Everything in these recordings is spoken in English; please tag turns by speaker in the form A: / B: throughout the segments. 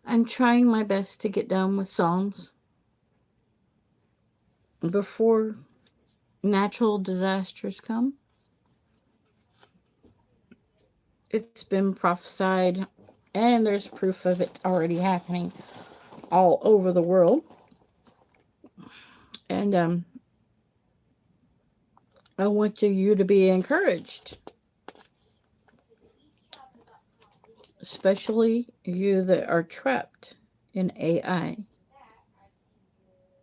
A: I'm trying my best to get done with Psalms before natural disasters come. It's been prophesied, and there's proof of it already happening all over the world. And I want you to be encouraged, especially you that are trapped in AI,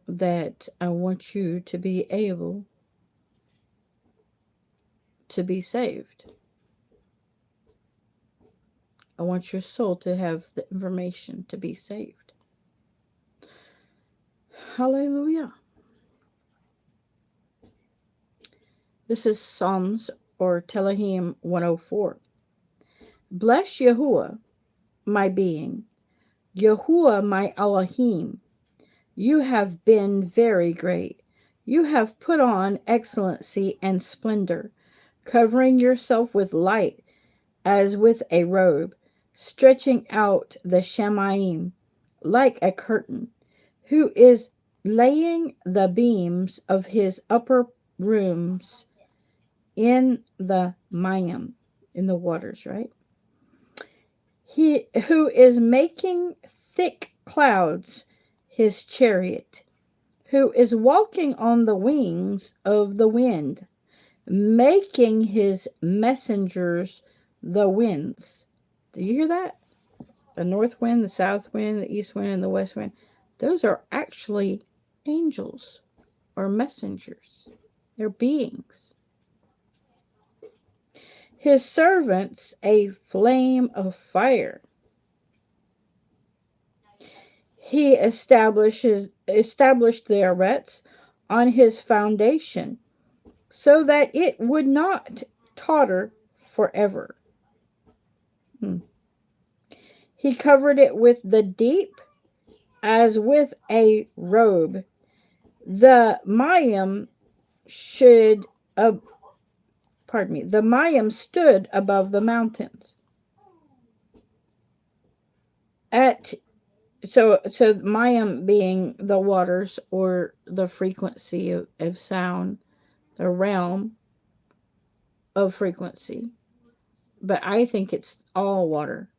A: that I want you to be able to be saved. I want your soul to have the information to be saved. Hallelujah. This is Psalms or Tehillim 104. Bless Yahuwah, my being, Yahuwah, my Elohim. You have been very great. You have put on excellency and splendor, covering yourself with light as with a robe, stretching out the Shemaim like a curtain, who is laying the beams of his upper rooms in the Mayim, in the waters, right? He who is making thick clouds his chariot, who is walking on the wings of the wind, making his messengers the winds. Do you hear that? The north wind, the south wind, the east wind, and the west wind. Those are actually angels or messengers. They're beings. His servants a flame of fire. He established the arets on his foundation, so that it would not totter forever. He covered it with the deep as with a robe. The Mayim the Mayim stood above the mountains. So Mayim being the waters or the frequency of sound, the realm of frequency. But I think it's all water.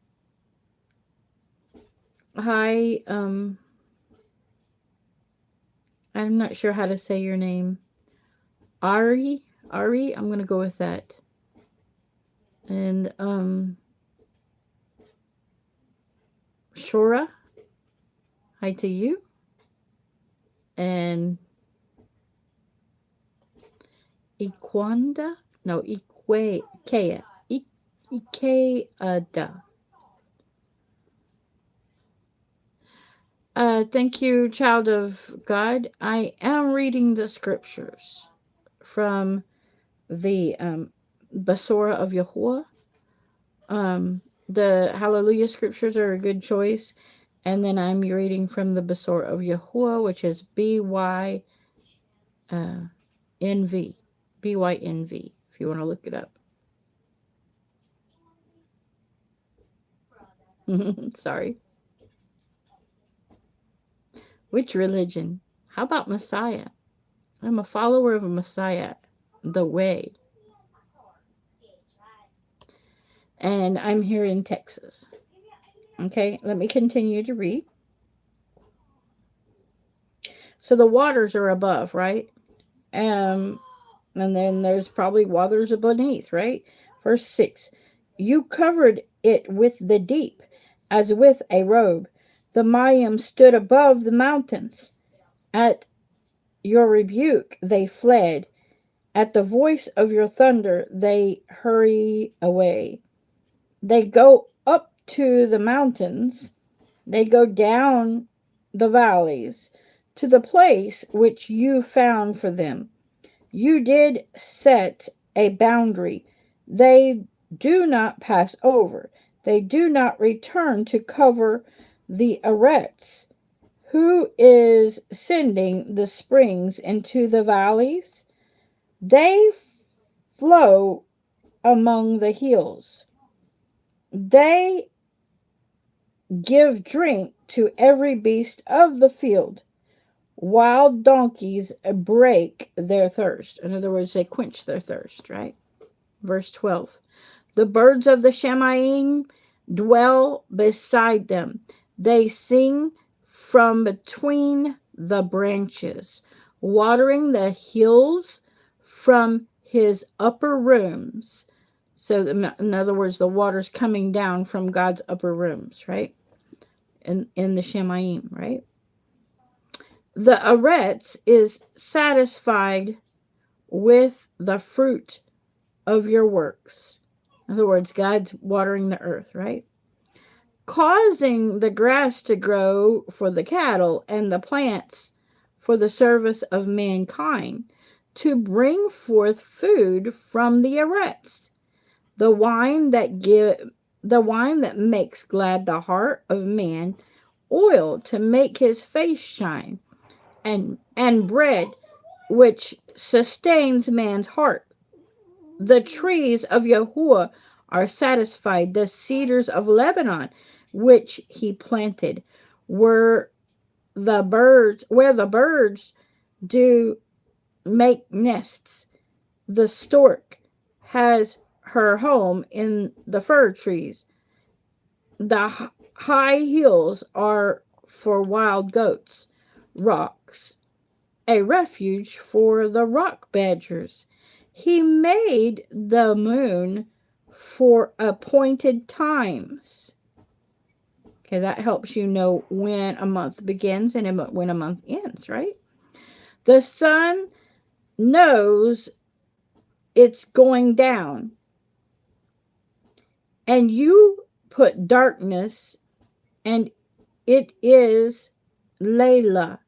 A: Hi, I'm not sure how to say your name. Ari, I'm gonna go with that. And Shora, hi to you. And Ikwanda, no, Ikea, Ikeada. Thank you, child of God. I am reading the scriptures from the Basora of Yahuwah. The Hallelujah scriptures are a good choice. And then I'm reading from the Basora of Yahuwah, which is BYNV. BYNV, if you want to look it up. Sorry. Which religion? How about Messiah? I'm a follower of a Messiah, the way. And I'm here in Texas. Okay, let me continue to read. So the waters are above, right? And then there's probably waters beneath, right? Verse 6. You covered it with the deep, as with a robe. The Mayim stood above the mountains. At your rebuke they fled. At the voice of your thunder they hurry away. They go up to the mountains. They go down the valleys to the place which you found for them. You did set a boundary. They do not pass over. They do not return to cover the arets. Who is sending the springs into the valleys? They flow among the hills. They give drink to every beast of the field. Wild donkeys break their thirst. In other words, they quench their thirst, right? Verse 12. The birds of the Shamayim dwell beside them. They sing from between the branches, watering the hills from his upper rooms. So, in other words, the water's coming down from God's upper rooms, right? In the Shamayim, right? The Aretz is satisfied with the fruit of your works. In other words, God's watering the earth, right? Causing the grass to grow for the cattle and the plants for the service of mankind, to bring forth food from the Aretz, the wine that makes glad the heart of man, oil to make his face shine, and bread which sustains man's heart. The trees of Yahuwah are satisfied, the cedars of Lebanon, which he planted, where the birds do make nests. The stork has her home in the fir trees. The high hills are for wild goats, rocks, a refuge for the rock badgers. He made the moon for appointed times. Okay, that helps you know when a month begins and when a month ends, right? The sun knows it's going down, and you put darkness, and it is Layla.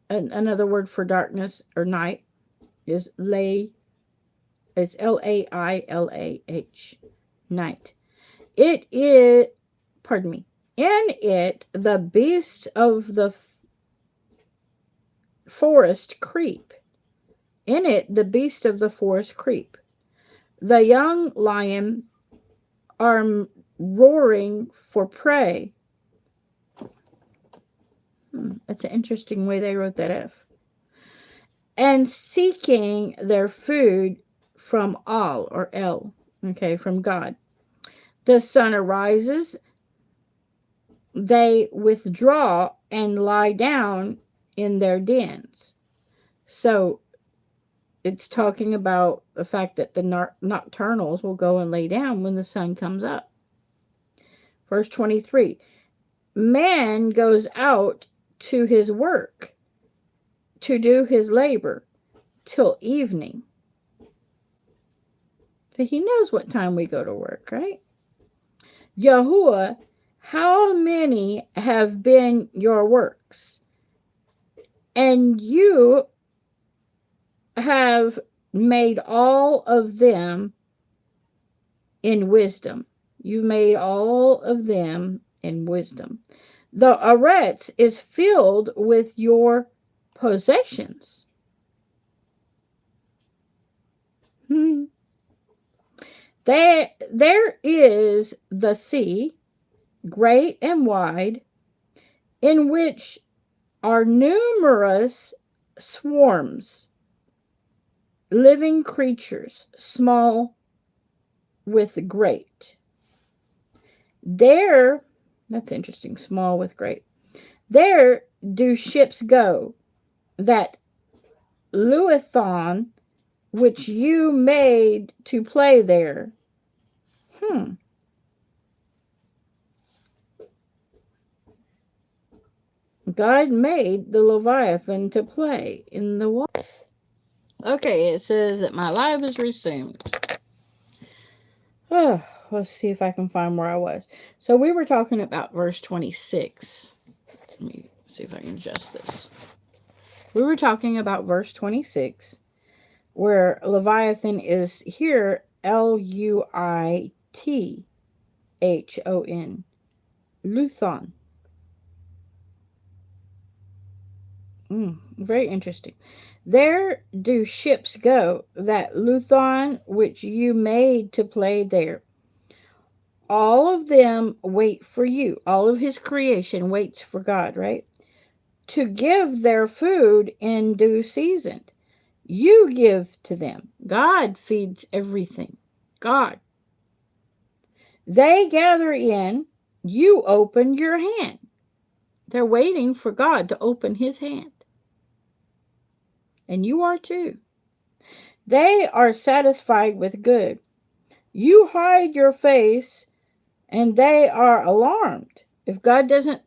A: Another word for darkness or night is lay. It's Lailah, night. It is, pardon me, in it the beasts of the forest creep. In it the beasts of the forest creep. The young lion are roaring for prey. That's an interesting way they wrote that F. And seeking their food from Al or El, okay, from God. The sun arises, they withdraw and lie down in their dens. So it's talking about the fact that the nocturnals will go and lay down when the sun comes up. Verse 23, man goes out to his work, to do his labor, till evening. So he knows what time we go to work, right? Yahuwah, how many have been your works? And you have made all of them in wisdom. You've made all of them in wisdom. The Aretz is filled with your possessions. There is the sea, great and wide, in which are numerous swarms, living creatures, small with great. There, that's interesting, small with great. There do ships go, that Leuthon, which you made to play there. God made the Leviathan to play in the water. Okay, it says that my life is resumed. Oh, let's see if I can find where I was. So we were talking about verse 26. Let me see if I can adjust this. We were talking about verse 26, where Leviathan is here, Luithon, Luthon. Very interesting. There do ships go, that Luthon which you made to play there. All of them wait for you. All of his creation waits for God, right? To give their food in due season. You give to them. God feeds everything. God. They gather in. You open your hand. They're waiting for God to open his hand. And you are too. They are satisfied with good. You hide your face and they are alarmed. If God doesn't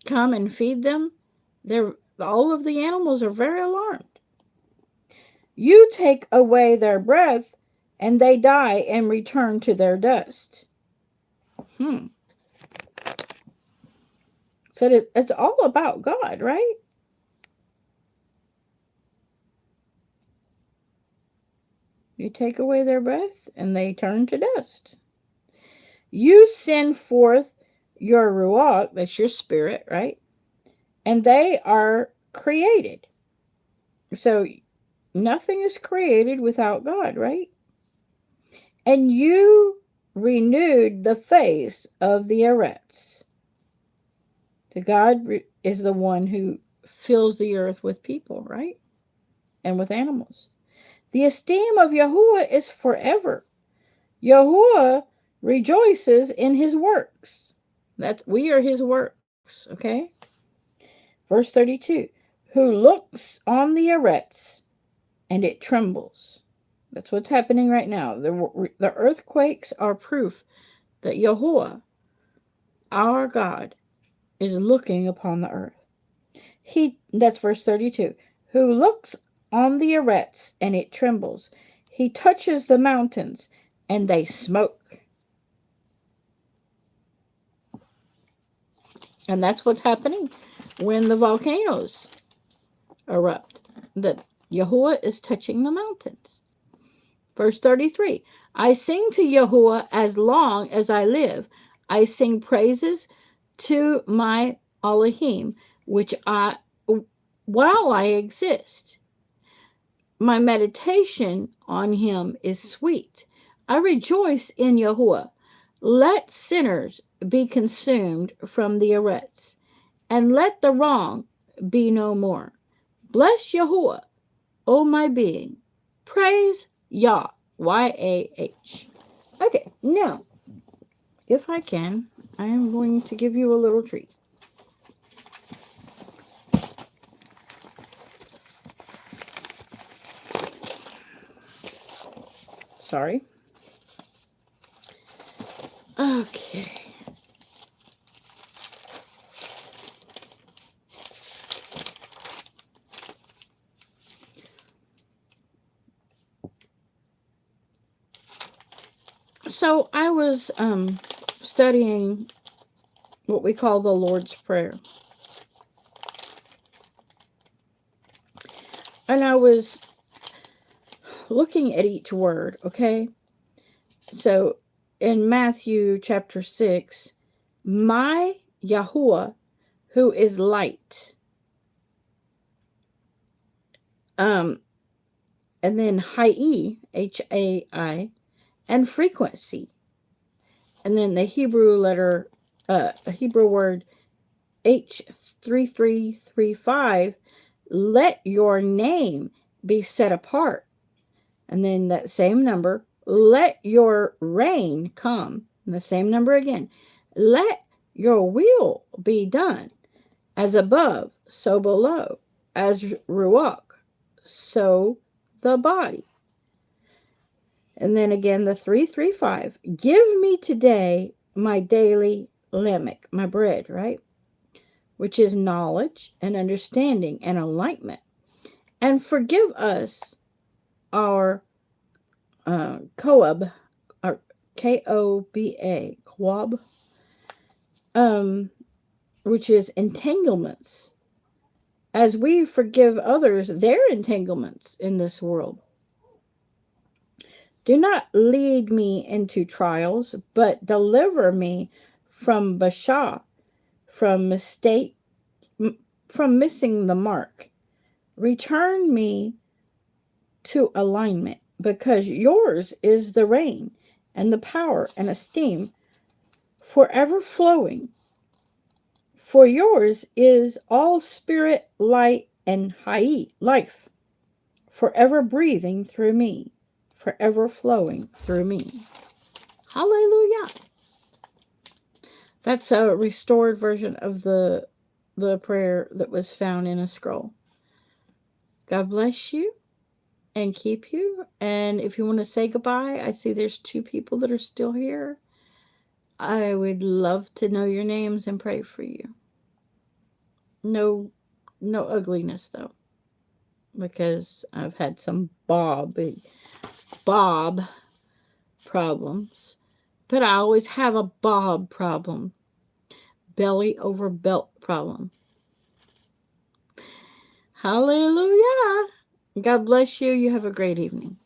A: come and feed them, all of the animals are very alarmed. You take away their breath and they die and return to their dust. So it's all about God, right? You take away their breath and they turn to dust. You send forth your ruach, that's your spirit, right? And they are created. So nothing is created without God, right? And you renewed the face of the earths. So God is the one who fills the earth with people, right? And with animals. The esteem of Yahuwah is forever. Yahuwah rejoices in his works. We are his works, okay? Verse 32. Who looks on the earths and it trembles. That's what's happening right now. The earthquakes are proof that Yahuwah, our God, is looking upon the earth. That's verse 32. Who looks on the earths and it trembles. He touches the mountains and they smoke. And that's what's happening when the volcanoes erupt. That Yahuwah is touching the mountains. Verse 33. I sing to Yahuwah as long as I live. I sing praises to my Elohim, while I exist. My meditation on him is sweet. I rejoice in Yahuwah. Let sinners be consumed from the earths, and let the wrong be no more. Bless Yahuwah, O my being. Praise Yah, Y-A-H. Okay, now, if I can, I am going to give you a little treat. Sorry. Okay. So I was studying what we call the Lord's Prayer. And I was looking at each word, okay? So in Matthew chapter 6, my Yahuwah, who is light. And then Hai, H-A-I, and frequency. And then the Hebrew word H3335, let your name be set apart. And then that same number, let your reign come. And the same number again. Let your will be done, as above, so below, as Ruach, so the body. And then again, the 335. Give me today my daily lamech, my bread, right? Which is knowledge and understanding and enlightenment. And forgive us our Koab, or K-O-B-A, Koab, which is entanglements, as we forgive others their entanglements in this world. Do not lead me into trials, but deliver me from Basha, from missing the mark. Return me to alignment, because yours is the reign, and the power and esteem forever flowing. For yours is all spirit, light, and high life, forever breathing through me, forever flowing through me. Hallelujah. That's a restored version of the prayer that was found in a scroll. God bless you and keep you. And if you want to say goodbye, I see there's 2 people that are still here. I would love to know your names and pray for you. No ugliness though, because I've had some Bob problems, but I always have a Bob problem, belly over belt problem. Hallelujah. God bless you. You have a great evening.